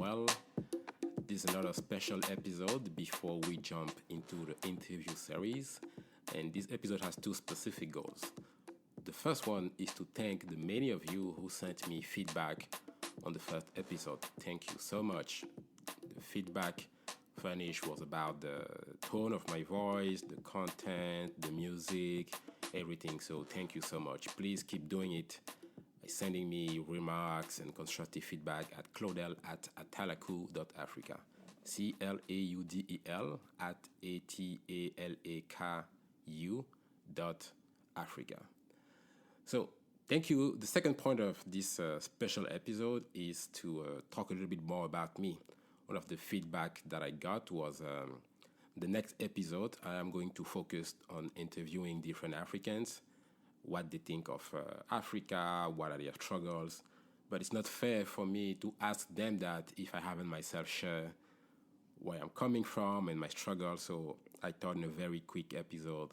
well. This is another special episode before we jump into the interview series. And this episode has two specific goals. The first one is to thank the many of you who sent me feedback on the first episode. Thank you so much. The feedback furnished was about the tone of my voice, the content, the music, everything. So thank you so much. Please keep doing it by sending me remarks and constructive feedback at claudel@atalaku.africa. CLAUDEL @ATALAKU.Africa. So, thank you. The second point of this special episode is to talk a little bit more about me. One of the feedback that I got was the next episode, I am going to focus on interviewing different Africans, what they think of Africa, what are their struggles. But it's not fair for me to ask them that if I haven't myself share where I'm coming from and my struggle. So I thought in a very quick episode,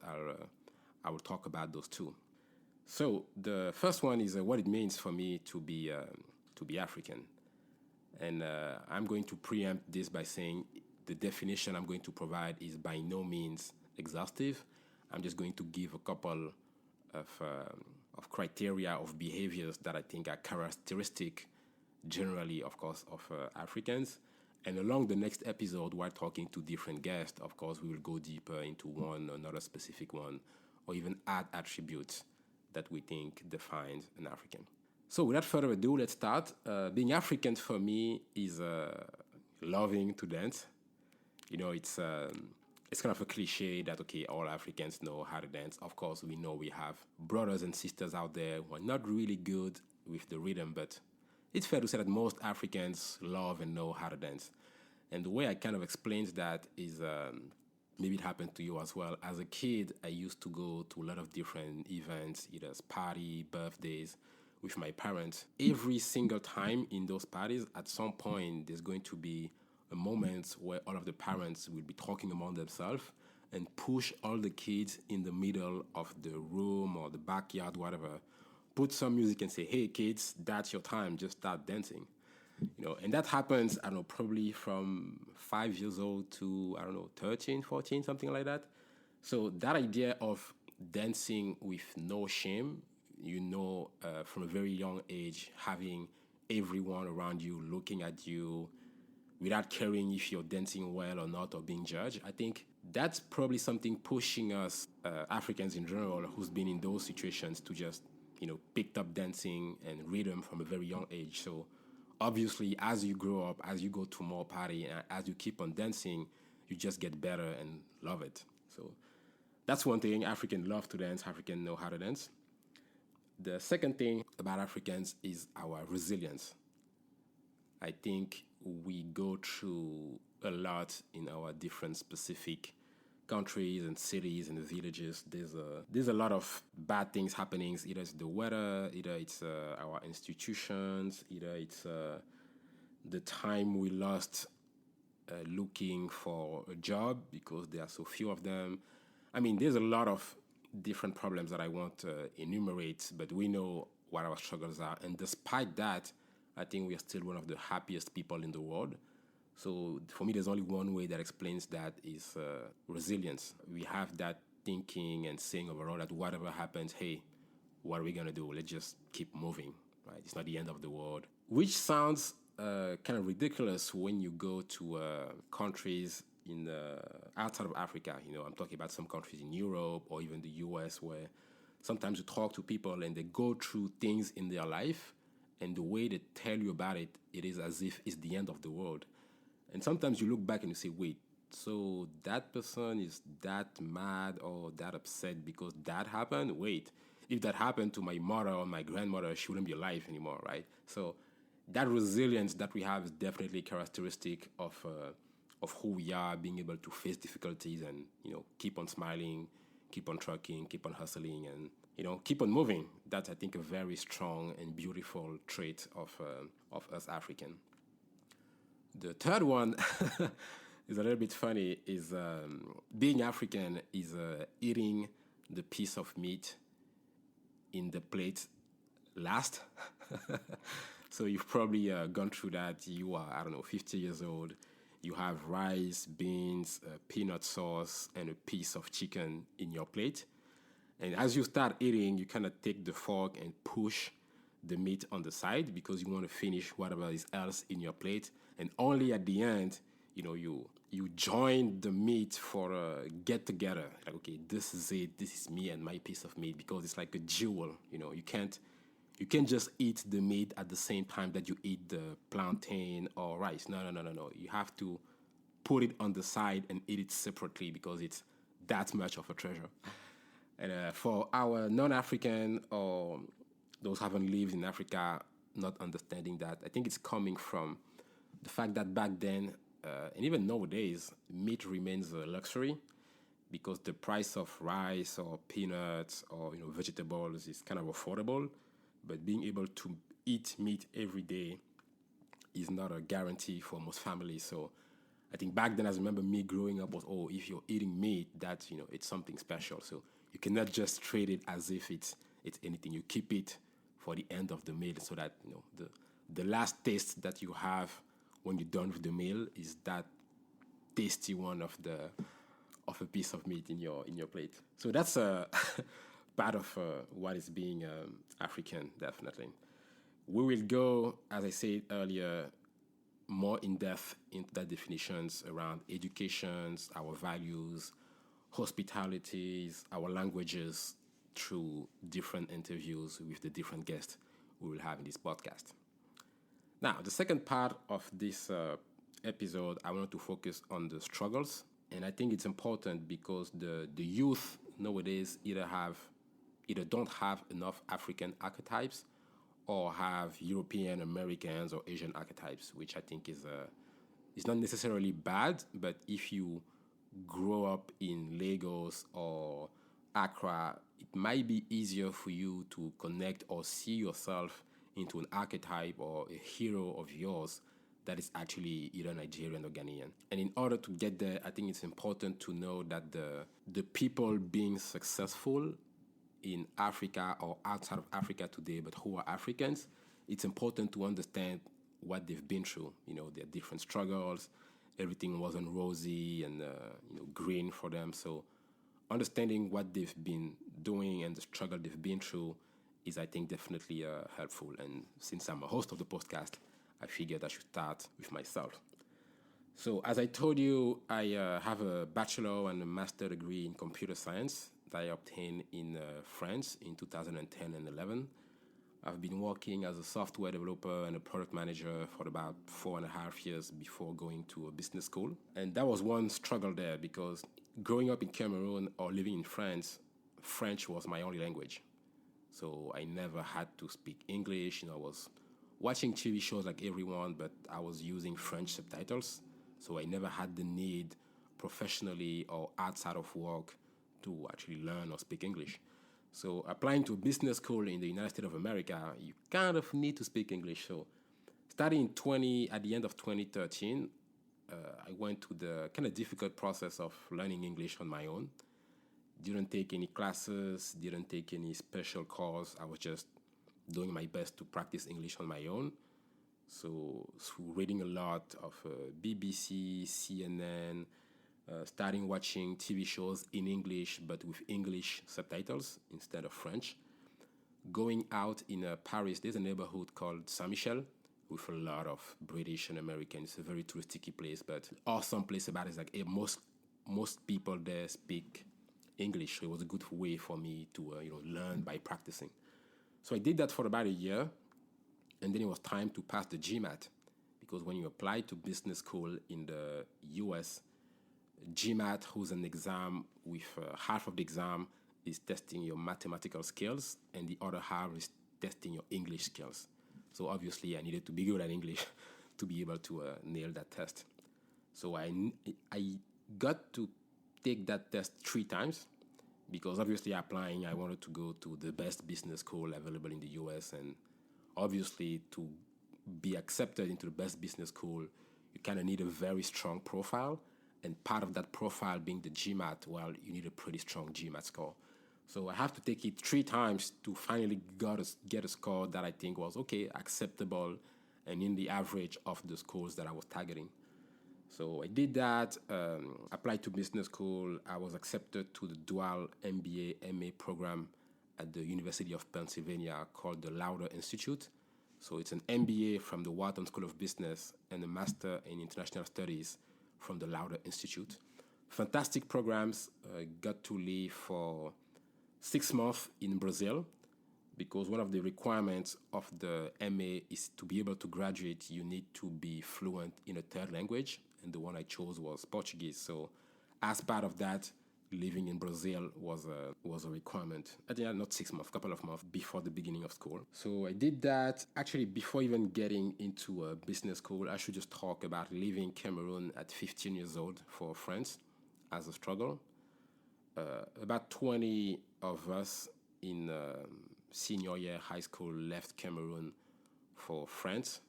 I will talk about those two. So the first one is what it means for me to be African. And I'm going to preempt this by saying the definition I'm going to provide is by no means exhaustive. I'm just going to give a couple of criteria of behaviors that I think are characteristic generally, of course, of Africans. And along the next episode, while talking to different guests, of course, we will go deeper into one or another specific one, or even add attributes that we think defines an African. So without further ado, let's start. Being African for me is loving to dance. You know, it's kind of a cliche that, okay, all Africans know how to dance. Of course, we know we have brothers and sisters out there who are not really good with the rhythm, but it's fair to say that most Africans love and know how to dance. And the way I kind of explains that is, maybe it happened to you as well. As a kid, I used to go to a lot of different events, either party, birthdays, with my parents. Every single time in those parties, at some point, there's going to be a moment where all of the parents will be talking among themselves and push all the kids in the middle of the room or the backyard, whatever, put some music and say, hey kids, that's your time, just start dancing. You know, and that happens, I don't know, probably from 5 years old to, 13, 14, something like that. So that idea of dancing with no shame, from a very young age, having everyone around you looking at you without caring if you're dancing well or not or being judged, I think that's probably something pushing us, Africans in general, who's been in those situations to just, picked up dancing and rhythm from a very young age. So obviously, as you grow up, as you go to more party, and as you keep on dancing, you just get better and love it. So that's one thing. Africans love to dance. Africans know how to dance. The second thing about Africans is our resilience. I think we go through a lot in our different specific countries and cities and villages. There's a lot of bad things happening. Either it's the weather, either it's our institutions, either it's the time we lost looking for a job because there are so few of them. I mean, there's a lot of different problems that I won't enumerate, but we know what our struggles are. And despite that, I think we are still one of the happiest people in the world. So for me, there's only one way that explains that is resilience. We have that thinking and saying overall that whatever happens, hey, what are we going to do? Let's just keep moving, right? It's not the end of the world. Which sounds kind of ridiculous when you go to countries in outside of Africa. I'm talking about some countries in Europe or even the US where sometimes you talk to people and they go through things in their life, and the way they tell you about it, it is as if it's the end of the world. And sometimes you look back and you say, wait, so that person is that mad or that upset because that happened? Wait, if that happened to my mother or my grandmother, she wouldn't be alive anymore, right? So that resilience that we have is definitely characteristic of who we are, being able to face difficulties and, keep on smiling, keep on trucking, keep on hustling, and keep on moving. That's, I think, a very strong and beautiful trait of us African. The third one is a little bit funny. Is being African is eating the piece of meat in the plate last. So you've probably gone through that. You are, I don't know, 50 years old. You have rice, beans, peanut sauce, and a piece of chicken in your plate. And as you start eating, you kind of take the fork and push the meat on the side because you want to finish whatever is else in your plate. And only at the end, you join the meat for a get together. Like, okay, this is it. This is me and my piece of meat because it's like a jewel. You can't just eat the meat at the same time that you eat the plantain or rice. No, no, no, no, no. You have to put it on the side and eat it separately because it's that much of a treasure. And for our non-African or those who haven't lived in Africa, not understanding that, I think it's coming from the fact that back then, and even nowadays, meat remains a luxury because the price of rice or peanuts or vegetables is kind of affordable, but being able to eat meat every day is not a guarantee for most families. So I think back then, I remember me growing up was, oh, if you're eating meat, that's it's something special. So you cannot just treat it as if it's anything. You keep it for the end of the meal so that the last taste that you have when you're done with the meal is that tasty one of a piece of meat in your plate. So that's a part of what is being African, definitely. We will go, as I said earlier, more in depth into the definitions around educations, our values, hospitalities, our languages through different interviews with the different guests we will have in this podcast. Now, the second part of this episode, I want to focus on the struggles. And I think it's important because the youth nowadays either don't have enough African archetypes or have European, Americans, or Asian archetypes, which I think is not necessarily bad, but if you grow up in Lagos or Accra, it might be easier for you to connect or see yourself into an archetype or a hero of yours that is actually either Nigerian or Ghanaian. And in order to get there, I think it's important to know that the people being successful in Africa or outside of Africa today, but who are Africans, it's important to understand what they've been through. Their different struggles. Everything wasn't rosy and green for them. So understanding what they've been doing and the struggle they've been through is, I think, definitely helpful. And since I'm a host of the podcast, I figured I should start with myself. So as I told you, I have a bachelor and a master degree in computer science that I obtained in France in 2010 and 11. I've been working as a software developer and a product manager for about 4.5 years before going to a business school. And that was one struggle there because growing up in Cameroon or living in France, French was my only language. So I never had to speak English. I was watching TV shows like everyone, but I was using French subtitles. So I never had the need professionally or outside of work to actually learn or speak English. So applying to a business school in the United States of America, you kind of need to speak English. So starting at the end of 2013, I went to the kind of difficult process of learning English on my own. Didn't take any classes, didn't take any special course. I was just doing my best to practice English on my own. So reading a lot of BBC, CNN, starting watching TV shows in English, but with English subtitles instead of French. Going out in Paris, there's a neighborhood called Saint-Michel with a lot of British and Americans. It's a very touristy place, but awesome place about it is like most people there speak English. So it was a good way for me to learn by practicing. So I did that for about a year, and then it was time to pass the GMAT, because when you apply to business school in the US, GMAT, who's an exam with half of the exam is testing your mathematical skills, and the other half is testing your English skills. So obviously, I needed to be good at English to be able to nail that test. So I got to take that test 3 times, because obviously applying, I wanted to go to the best business school available in the US, and obviously to be accepted into the best business school, you kind of need a very strong profile, and part of that profile being the GMAT, well, you need a pretty strong GMAT score. So I have to take it 3 times to finally get a score that I think was okay, acceptable, and in the average of the scores that I was targeting. So I did that, applied to business school. I was accepted to the dual MBA MA program at the University of Pennsylvania called the Lauder Institute. So it's an MBA from the Wharton School of Business and a Master in International Studies from the Lauder Institute. Fantastic programs. Got to live for 6 months in Brazil, because one of the requirements of the MA is to be able to graduate, you need to be fluent in a third language, and the one I chose was Portuguese. So as part of that, living in Brazil was a requirement. I think not 6 months, couple of months before the beginning of school. So I did that. Actually, before even getting into a business school, I should just talk about leaving Cameroon at 15 years old for France as a struggle. About 20 of us in senior year high school left Cameroon for France.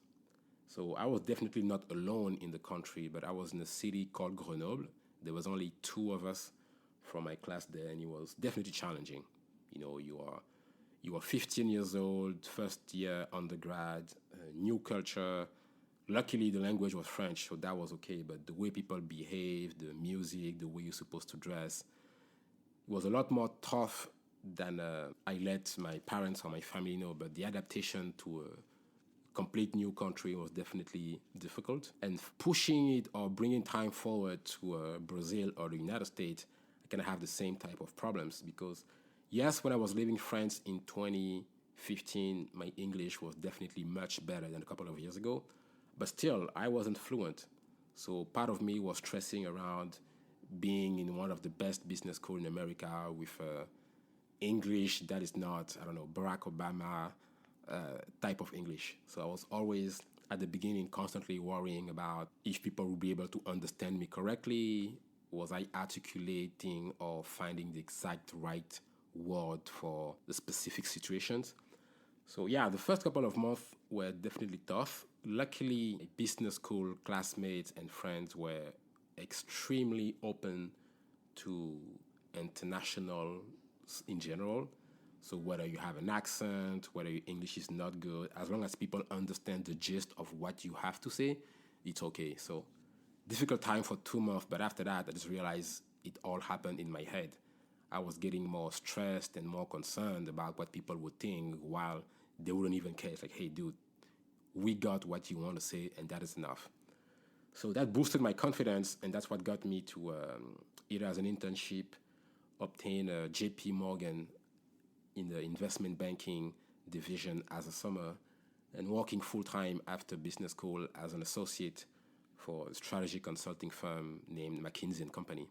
So I was definitely not alone in the country, but I was in a city called Grenoble. There was only 2 of us from my class there, and it was definitely challenging. You are 15 years old, first year undergrad, new culture. Luckily, the language was French, so that was okay. But the way people behave, the music, the way you're supposed to dress, was a lot more tough than I let my parents or my family know. But the adaptation to a complete new country was definitely difficult. And pushing it or bringing time forward to Brazil or the United States, I kind of have the same type of problems, because yes, when I was leaving France in 2015, my English was definitely much better than a couple of years ago. But still, I wasn't fluent. So part of me was stressing around being in one of the best business school in America with English that is not, I don't know, Barack Obama type of English. So I was always, at the beginning, constantly worrying about if people would be able to understand me correctly. Was I articulating or finding the exact right word for the specific situations? So yeah, the first couple of months were definitely tough. Luckily, my business school classmates and friends were extremely open to international in general. So whether you have an accent, whether your English is not good, as long as people understand the gist of what you have to say, it's okay. So difficult time for 2 months, but after that, I just realized it all happened in my head. I was getting more stressed and more concerned about what people would think, while they wouldn't even care. It's like, hey, dude, we got what you want to say, and that is enough. So that boosted my confidence, and that's what got me to either as an internship, obtain a JP Morgan in the investment banking division as a summer, and working full-time after business school as an associate for a strategy consulting firm named McKinsey & Company.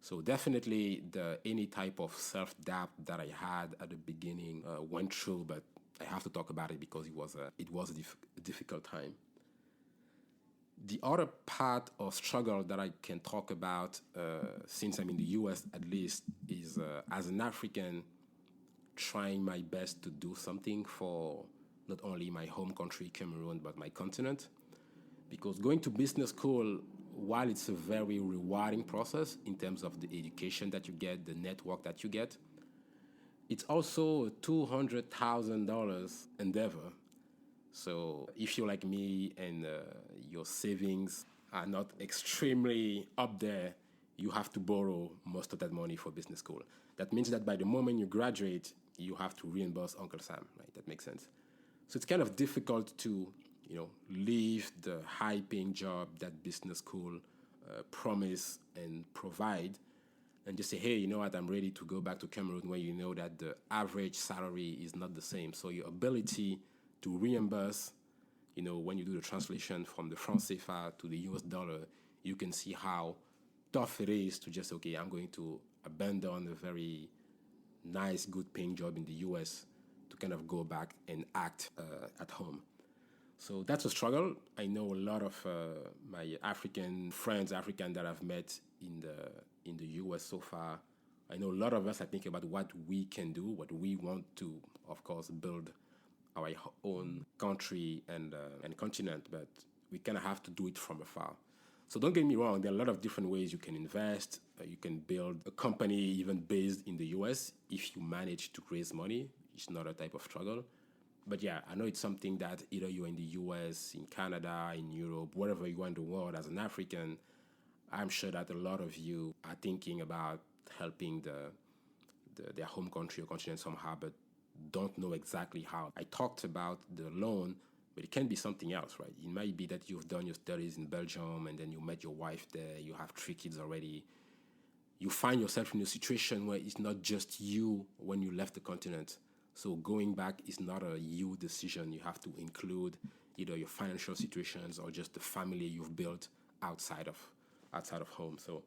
So definitely any type of self-doubt that I had at the beginning went through, but I have to talk about it because it was a difficult time. The other part or struggle that I can talk about, since I'm in the US at least, is as an African, trying my best to do something for not only my home country, Cameroon, but my continent. Because going to business school, while it's a very rewarding process in terms of the education that you get, the network that you get, it's also a $200,000 endeavor. So if you're like me and your savings are not extremely up there, you have to borrow most of that money for business school. That means that by the moment you graduate, you have to reimburse Uncle Sam, right? That makes sense. So it's kind of difficult to, leave the high-paying job that business school promise and provide, and just say, hey, you know what, I'm ready to go back to Cameroon, when you know that the average salary is not the same. So your ability to reimburse, when you do the translation from the franc CFA to the US dollar, you can see how tough it is to just, okay, I'm going to abandon a very nice, good paying job in the US to kind of go back and act at home. So that's a struggle. I know a lot of my African friends, that I've met in the US so far. I know a lot of us are thinking about what we can do, what we want to, of course, build our own country and continent, but we kind of have to do it from afar. So don't get me wrong, there are a lot of different ways you can invest. You can build a company even based in the US if you manage to raise money. It's not a type of struggle. But yeah, I know it's something that either you're in the US, in Canada, in Europe, wherever you are in the world as an African, I'm sure that a lot of you are thinking about helping their home country or continent somehow, but don't know exactly how. I talked about the loan, but it can be something else, right? It might be that you've done your studies in Belgium and then you met your wife there, you have 3 kids already. You find yourself in a situation where it's not just you when you left the continent. So going back is not a you decision. You have to include either your financial situations or just the family you've built outside of home. So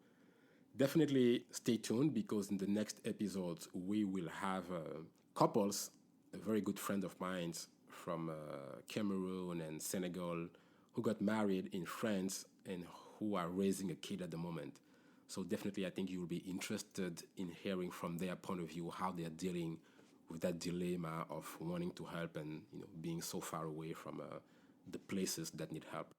definitely stay tuned, because in the next episodes we will have couples, a very good friend of mine from Cameroon and Senegal, who got married in France and who are raising a kid at the moment. So definitely I think you will be interested in hearing from their point of view how they're dealing with that dilemma of wanting to help and being so far away from the places that need help.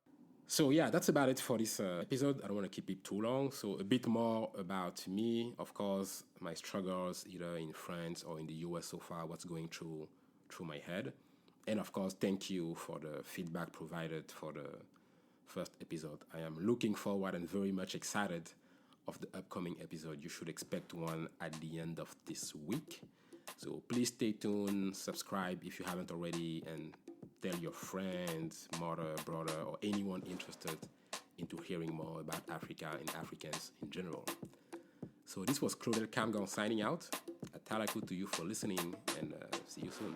So yeah, that's about it for this episode. I don't want to keep it too long. So a bit more about me, of course, my struggles either in France or in the US so far, what's going through my head. And of course, thank you for the feedback provided for the first episode. I am looking forward and very much excited of the upcoming episode. You should expect one at the end of this week. So please stay tuned, subscribe if you haven't already, and tell your friends, mother, brother, or anyone interested into hearing more about Africa and Africans in general. So this was Claudel Camgon signing out. Atalaku to you for listening, and see you soon.